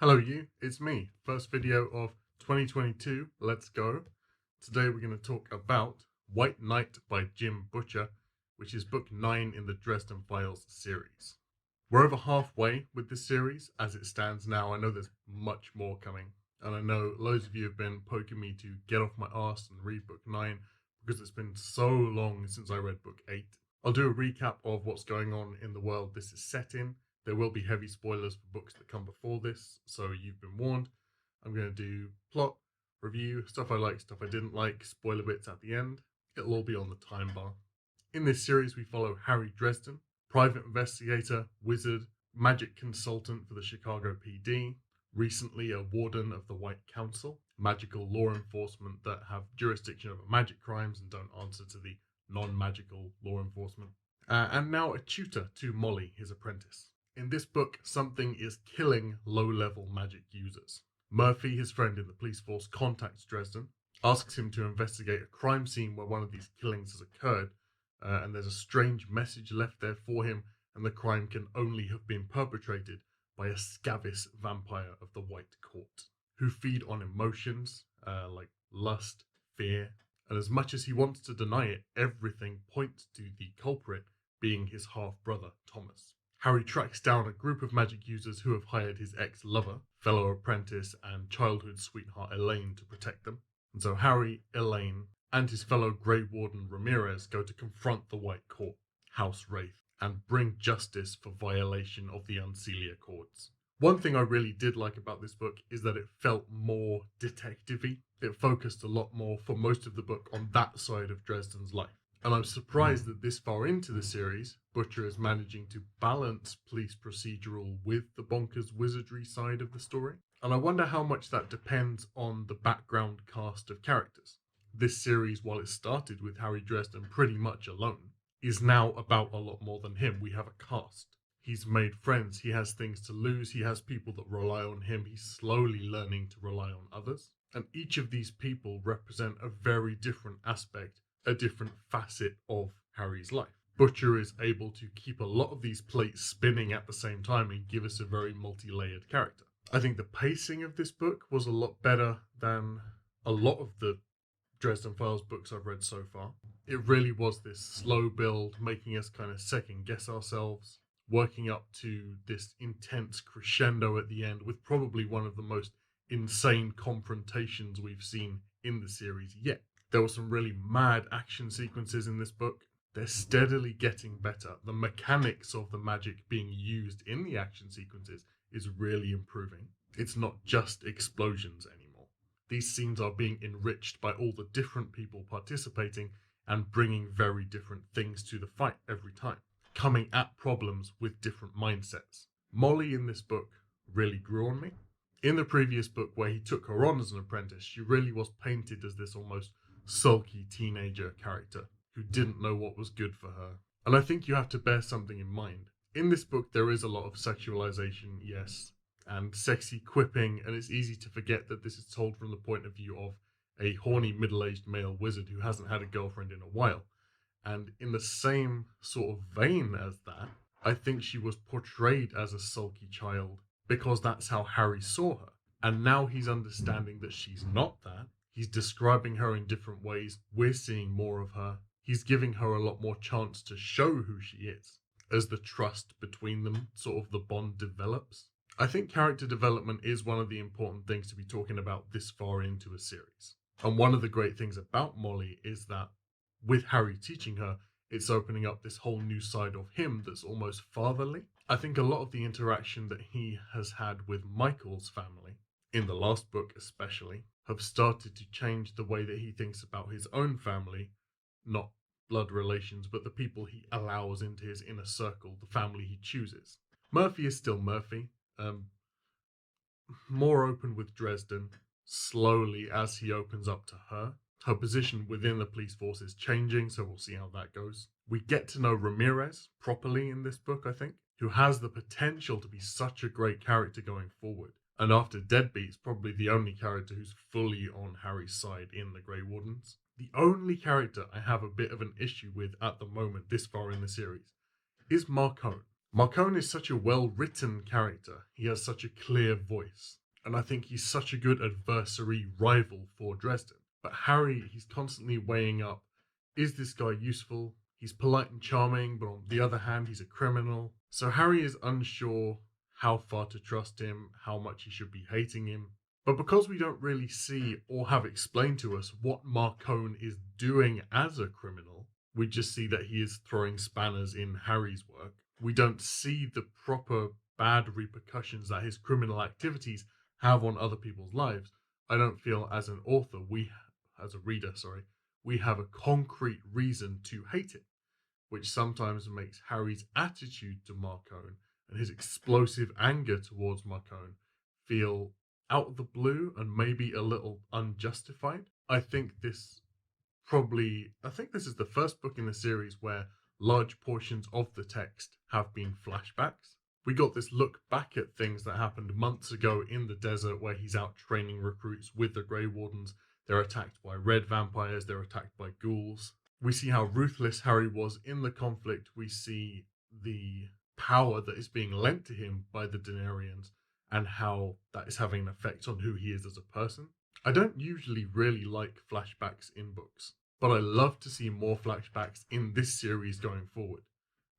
Hello it's me. First video of 2022, let's go. Today we're going to talk about White Knight by Jim Butcher, which is book 9 in the Dresden Files series. We're over halfway with this series as it stands now. I know there's much more coming, and I know loads of you have been poking me to get off my arse and read book 9 because it's been so long since I read book 8. I'll do a recap of what's going on in the world this is set in. There will be heavy spoilers for books that come before this, so you've been warned. I'm going to do plot, review, stuff I like, stuff I didn't like, spoiler bits at the end. It'll all be on the time bar. In this series, we follow Harry Dresden, private investigator, wizard, magic consultant for the Chicago PD, recently a warden of the White Council, magical law enforcement that have jurisdiction over magic crimes and don't answer to the non-magical law enforcement, and now a tutor to Molly, his apprentice. In this book, something is killing low-level magic users. Murphy, his friend in the police force, contacts Dresden, asks him to investigate a crime scene where one of these killings has occurred, and there's a strange message left there for him, and the crime can only have been perpetrated by a scabious vampire of the White Court, who feed on emotions like lust, fear, and as much as he wants to deny it, everything points to the culprit being his half-brother, Thomas. Harry tracks down a group of magic users who have hired his ex-lover, fellow apprentice, and childhood sweetheart Elaine to protect them. And so Harry, Elaine, and his fellow Grey Warden Ramirez go to confront the White Court, House Wraith, and bring justice for violation of the Unseelie Accords. One thing I really did like about this book is that it felt more detective-y. It focused a lot more for most of the book on that side of Dresden's life. And I'm surprised that this far into the series, Butcher is managing to balance police procedural with the bonkers wizardry side of the story. And I wonder how much that depends on the background cast of characters. This series, while it started with Harry Dresden pretty much alone, is now about a lot more than him. We have a cast. He's made friends, he has things to lose, he has people that rely on him, he's slowly learning to rely on others. And each of these people represent a very different aspect, a different facet of Harry's life. Butcher is able to keep a lot of these plates spinning at the same time and give us a very multi-layered character. I think the pacing of this book was a lot better than a lot of the Dresden Files books I've read so far. It really was this slow build, making us kind of second guess ourselves, working up to this intense crescendo at the end with probably one of the most insane confrontations we've seen in the series yet. There were some really mad action sequences in this book. They're steadily getting better. The mechanics of the magic being used in the action sequences is really improving. It's not just explosions anymore. These scenes are being enriched by all the different people participating and bringing very different things to the fight every time, coming at problems with different mindsets. Molly in this book really grew on me. In the previous book where he took her on as an apprentice, she really was painted as this almost sulky teenager character who didn't know what was good for her. And I think you have to bear something in mind. In this book, there is a lot of sexualization, yes, and sexy quipping, and it's easy to forget that this is told from the point of view of a horny middle-aged male wizard who hasn't had a girlfriend in a while. And in the same sort of vein as that, I think she was portrayed as a sulky child because that's how Harry saw her. And now he's understanding that she's not that. He's describing her in different ways. We're seeing more of her. He's giving her a lot more chance to show who she is as the trust between them, sort of the bond develops. I think character development is one of the important things to be talking about this far into a series. And one of the great things about Molly is that with Harry teaching her, it's opening up this whole new side of him that's almost fatherly. I think a lot of the interaction that he has had with Michael's family, in the last book especially, have started to change the way that he thinks about his own family, not blood relations, but the people he allows into his inner circle, the family he chooses. Murphy is still Murphy, more open with Dresden, slowly as he opens up to her. Her position within the police force is changing, so we'll see how that goes. We get to know Ramirez properly in this book, I think, who has the potential to be such a great character going forward. And after Deadbeat's probably the only character who's fully on Harry's side in the Grey Wardens. The only character I have a bit of an issue with at the moment this far in the series is Marcone. Marcone is such a well-written character. He has such a clear voice. And I think he's such a good adversary rival for Dresden. But Harry, he's constantly weighing up, is this guy useful? He's polite and charming, but on the other hand, he's a criminal. So Harry is unsure how far to trust him, how much he should be hating him. But because we don't really see or have explained to us what Marcone is doing as a criminal, we just see that he is throwing spanners in Harry's work. We don't see the proper bad repercussions that his criminal activities have on other people's lives. I don't feel as an author, as a reader, we have a concrete reason to hate it, which sometimes makes Harry's attitude to Marcone and his explosive anger towards Marcone feel out of the blue and maybe a little unjustified. I think this is the first book in the series where large portions of the text have been flashbacks. We got this look back at things that happened months ago in the desert where he's out training recruits with the Grey Wardens. They're attacked by red vampires, they're attacked by ghouls. We see how ruthless Harry was in the conflict. We see the power that is being lent to him by the Denarians and how that is having an effect on who he is as a person. I don't usually really like flashbacks in books, but I love to see more flashbacks in this series going forward.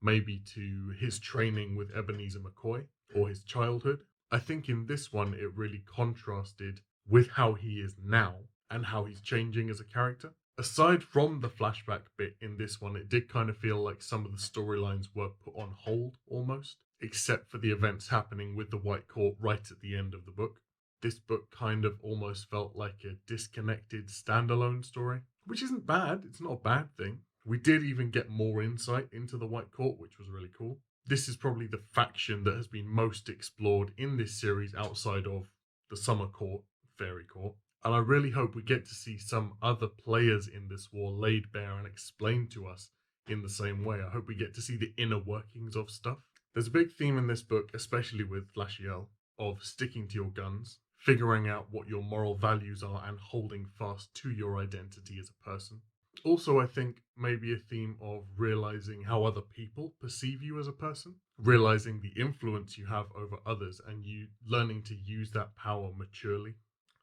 Maybe to his training with Ebenezer McCoy or his childhood. I think in this one it really contrasted with how he is now and how he's changing as a character. Aside from the flashback bit in this one, it did kind of feel like some of the storylines were put on hold almost, except for the events happening with the White Court right at the end of the book. This book kind of almost felt like a disconnected standalone story, which isn't bad. It's not a bad thing. We did even get more insight into the White Court, which was really cool. This is probably the faction that has been most explored in this series outside of the Summer Court, Fairy Court. And I really hope we get to see some other players in this war laid bare and explained to us in the same way. I hope we get to see the inner workings of stuff. There's a big theme in this book, especially with Lashiel, of sticking to your guns, figuring out what your moral values are and holding fast to your identity as a person. Also, I think maybe a theme of realizing how other people perceive you as a person, realizing the influence you have over others and you learning to use that power maturely.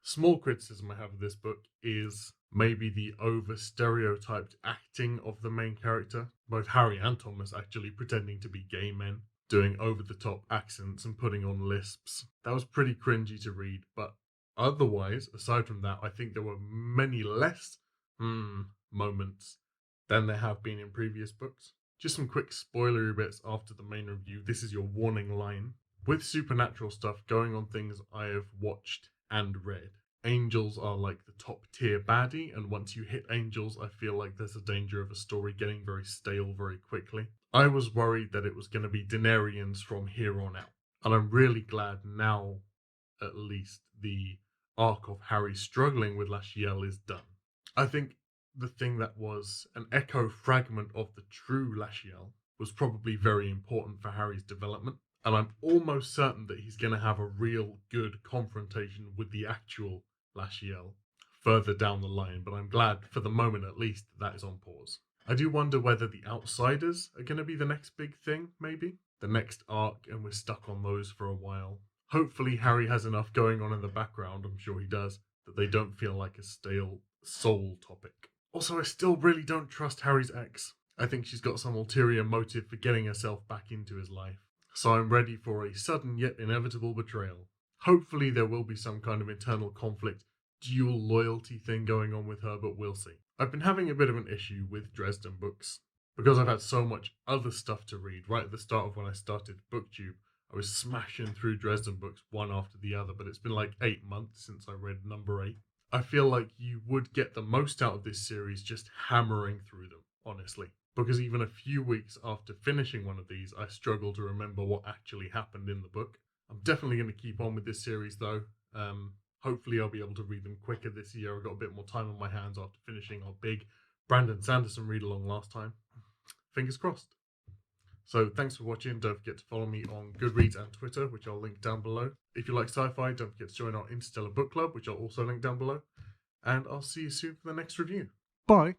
Small criticism I have of this book is maybe the over stereotyped acting of the main character, both Harry and Thomas actually pretending to be gay men, doing over the top accents and putting on lisps. That was pretty cringy to read, but otherwise, aside from that, I think there were many less moments than there have been in previous books. Just some quick spoilery bits after the main review. This is your warning line. With supernatural stuff going on things I have watched and read, angels are like the top tier baddie, and once you hit angels, I feel like there's a danger of a story getting very stale very quickly. I was worried that it was going to be Denarians from here on out, and I'm really glad now, at least, the arc of Harry struggling with Lashiel is done. I think the thing that was an echo fragment of the true Lashiel was probably very important for Harry's development, and I'm almost certain that he's going to have a real good confrontation with the actual Lashiel further down the line, but I'm glad, for the moment at least, that is on pause. I do wonder whether the Outsiders are going to be the next big thing, maybe? The next arc, and we're stuck on those for a while. Hopefully Harry has enough going on in the background, I'm sure he does, that they don't feel like a stale soul topic. Also, I still really don't trust Harry's ex. I think she's got some ulterior motive for getting herself back into his life. So I'm ready for a sudden yet inevitable betrayal. Hopefully there will be some kind of internal conflict, dual loyalty thing going on with her, but we'll see. I've been having a bit of an issue with Dresden books, because I've had so much other stuff to read. Right at the start of when I started BookTube, I was smashing through Dresden books one after the other, but it's been like 8 months since I read number 8. I feel like you would get the most out of this series just hammering through them, honestly. Because even a few weeks after finishing one of these, I struggle to remember what actually happened in the book. I'm definitely going to keep on with this series though. Hopefully I'll be able to read them quicker this year. I've got a bit more time on my hands after finishing our big Brandon Sanderson read-along last time. Fingers crossed. So thanks for watching. Don't forget to follow me on Goodreads and Twitter, which I'll link down below. If you like sci-fi, don't forget to join our Interstellar Book Club, which I'll also link down below. And I'll see you soon for the next review. Bye!